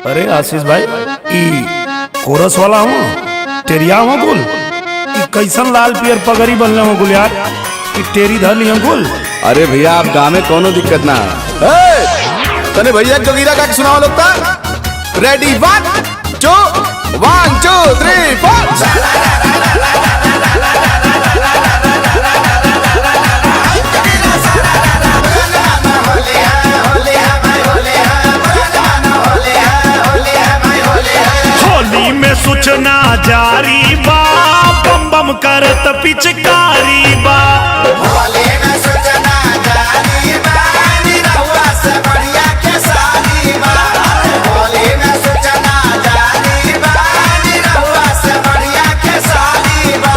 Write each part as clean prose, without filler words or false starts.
अरे आशीष भाई ई कोरस वाला हूँ टेरिया हूँ गुल ई कैसन लाल पियर पगड़ी बनले हूँ गुल यार ई टेरी धर लिया गुल। अरे भैया आप गाँव में कोनो दिक्कत ना है। तने भैया जोगीरा का सुनाओ लोग ता रेडी 1 2 3 4 होली में सूचना जारी बा बम बम करत पिचकारी बा। होली में सूचना जारी बा निरहुआ से बढ़िया के सारी बा। होली में सूचना जारी बा निरहुआ से बढ़िया के सारी बा।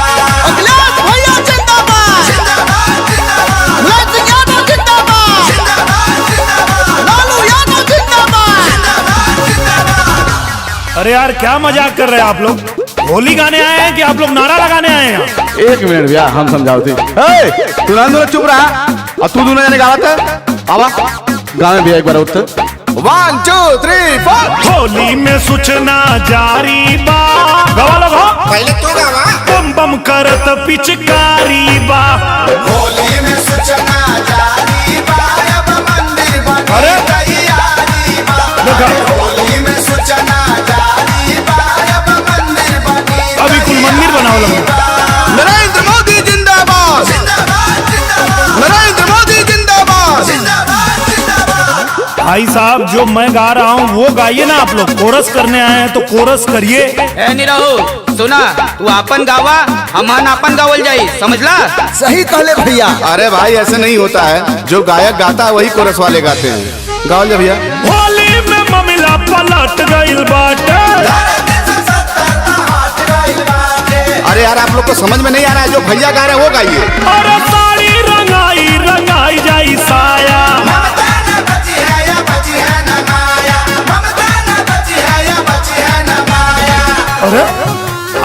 अखिलेश भैया जिंदाबाद जिंदाबाद जिंदाबाद लालू यादव जिंदाबाद जिंदाबाद जिंदाबाद लालू यादव जिंदाबाद। जिंदाबाद जिंदाबाद। अरे यार क्या मजाक कर रहे हैं आप लोग? होली गाने आए हैं कि आप लोग नारा लगाने आए हैं? एक मिनट भैया हम समझाओ थी। तू दोनों चुप रहा और तू दोनों जाने गावत है आवा गाँव में भैया एक बार उठ 1 2 3 4 होली में सूचना जारी बा गवा लगो पहले तू गावा। बम बम करत पिचकारी बा। होली में सूचना जारी बा अब मंदिर बनी अरे! तैयारी बा। देखा। होली में सूचना जारी बा अब मंदिर बनी अभी कुल मंदिर बनाओ लगे। नरेंद्र मोदी जिंदाबाद जिंदाबाद जिंदाबाद नरेंद्र मोदी जिंदाबाद। जिंदाबाद जिंदाबाद। भाई साहब जो मैं गा रहा हूँ वो गाइए ना, आप लोग कोरस करने आए हैं तो कोरस करिए। ए निरहु सुना तू आपन गावा हमन आपन गावल जाई समझला। सही कहले भैया। अरे भाई ऐसे नहीं होता है, जो गायक गाता है वही कोरस वाले गाते हैं। गाओ ले भैया। होली में ममिला पलट गइल बाटे। अरे यार आप लोग को समझ में नहीं आ रहा है, जो भैया गा रहे हैं वो गाइए। अरे साड़ी रंगाई रंगाई जाई साया। ममता न बची है या बची है न माया। ममता न बची है या बची है न माया। अरे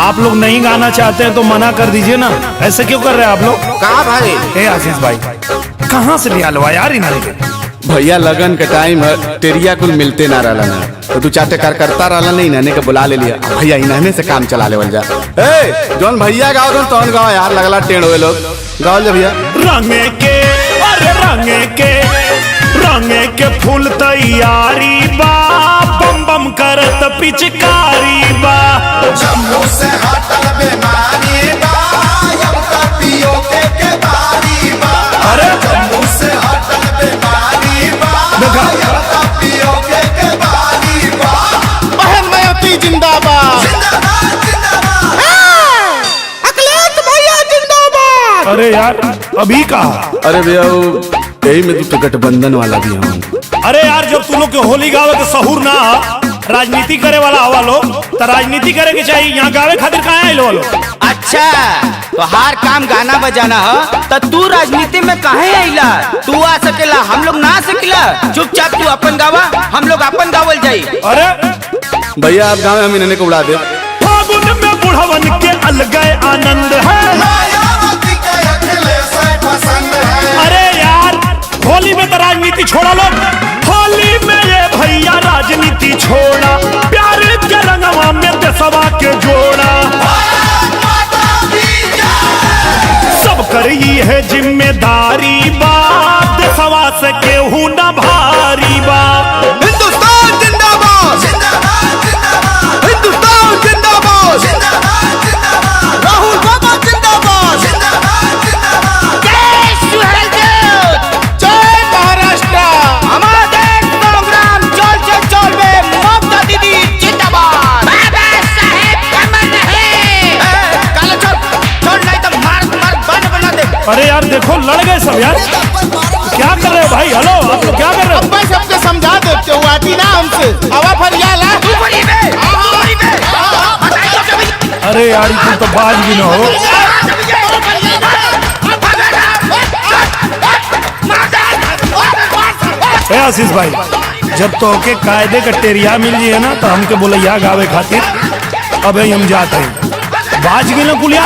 आप लोग नहीं गाना चाहते हैं तो मना कर दीजिए ना, ऐसे क्यों कर रहे हैं आप लोग? कहा भाई? ए आशीष भाई कहाँ से लिया लो यार इन्हें के? भैया लगन के टाइम है टेरिया कुल मिलते ना रहला ना, तो तू चाटे करता रहला नहीं नने के बुला ले लिया भैया इन्हने से काम चला लेवल जा। ए जोन भैया गाओ तोन गाओ यार, लगला टेढ़ हुए लोग। गाओ ले भैया। रंगे के अरे रंगे के फूल तैयारी बा बम बम करत पिचकारी बा। जम्मू से हटल बीमारी बा अब तक पियो के बारी बा। अरे जम्मू से हटल बीमारी बा देखा। अब तक पियो के बारी बा। बहन मयती जिंदाबाद। जिंदाबाद जिंदाबाद। अखिलेश भैया जिंदाबाद। अरे यार अभी कहा। अरे भैया यही में तू गठबंधन वाला भी हूँ। अरे यार जब तू लोग के होली गावे के सहूर ना राजनीति करे वाला हवा लोग तो राजनीति करे के चाहिए, यहाँ गावे खातिर कहाँ आए लो? अच्छा तो हर काम गाना बजाना है तो तू राजनीति में काहे आइला? तू आ सकेला हम लोग ना आ सकेला। चुपचाप तू अपन गावा हम लोग अपन गावल जाई। अरे भैया आप गाँव में हम इन्हने को उड़ा दे। फागुन में बुढ़वन के अलग आनंद है। मायावती के अखिलेश पसंद है। अरे यार होली में तो राजनीति छोड़ा लो, होली में ये भैया राजनीति छोड़ा, प्यार के रंगवा में देशवा के जोड़ा। सब करी है जिम्मेदारी बा देशवा से केहू न भारी बा। हिंदुस्तान जिंदाबाद। जिंदाबाद जिंदाबाद हिंदुस्तान जिंदाबाद। जिंदाबाद जिंदाबाद राहुल बाबा जिंदाबाद। जिंदाबाद जिंदाबाद। जय सुहेलदेव जय महाराष्ट्र हमारा देश प्रोग्राम चल बे ममता दीदी जिंदाबाद। बाबा साहेब कमल रहे। काला चल नहीं तो मार बना दे। अरे यार देखो लड़ गए सब यार, क्या कर रहे हो भाई? हेलो आप लोग क्या कर रहे हो? मैं सबके समझा देते हो आती ना हमसे हवा फरियाला। तू बड़ी बे बताइए तो भैया। अरे यार तुम तो बाज भी ना हो। ए आशीष भाई जब तो के कायदे का टेरिया मिल जाए ना तो हमके बोले या गावे खातिर, अब हम जाते हैं। बाज भी ना कुलिया।